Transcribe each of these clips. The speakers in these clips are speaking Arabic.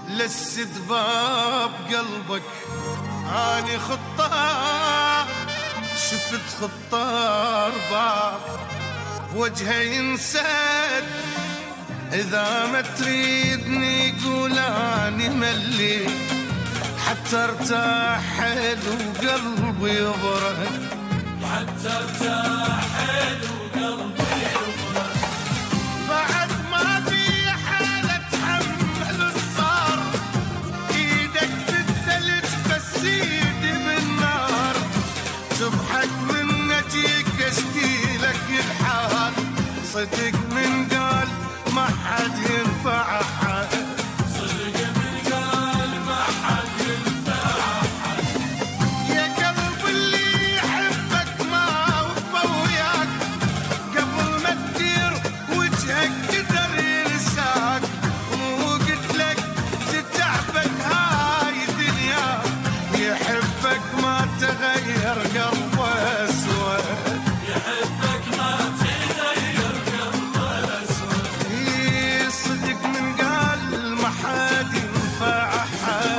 لسد باب قلبك اني خطار، شفت خطار باب وجهه ينسد، اذا ما تريدني قول اني ملي حتى ارتاح حلو قلبي يبرد، حتى ارتاح حلو قلبي يبرد. بعد ما في حالة تحمل الصار، ايدك بالثلج بس ايدي بالنار، تضحك من اجيك اشكي لك الحال، صدق من قال ما حد ينفع حد، صدق من قال ما حد ينفع حد. يا قلب اللي يحبك ما وفى وياك، قبل ما تدير وجهك قدر ينساك، مو قلت لك تتعبد هاي دنياك، يحبك ما تغير قلبه اسود، يحبك ما تغير قلبه اسود. صدق من قال ما حد ينفع حد.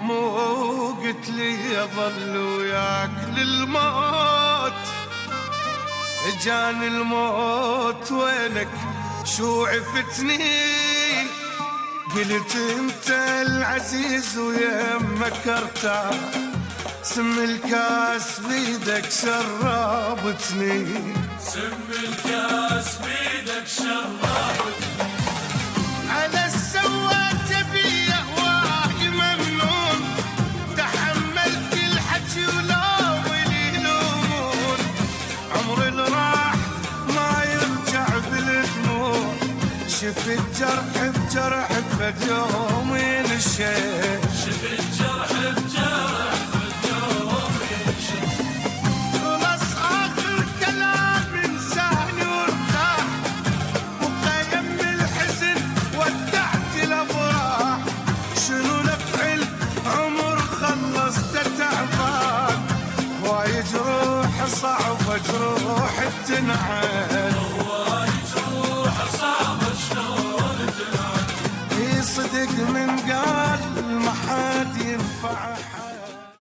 مو قلت لي اظل وياك للموت، اجاني الموت وينك شو عفتني، قلت انت العزيز ويمك ارتاح، سم الكاس بيدك شربتني، سم الكاس بيدك شربتني. على السوات بي هواي ممنون، تحملت الحكي ولو يلومون، عمر اللي راح ما يرجع بالدموع، شفت جرح بجرح بفد يوم ينشف، شفت جرح بجرح باليوم ينشف. خلص آخر كلام إنساني وارتاح، وقيم الحزن ودعت الأفراح، شنو نفع العمر خلصت تعبان، هواي جروح صعبة جروح التنعاد،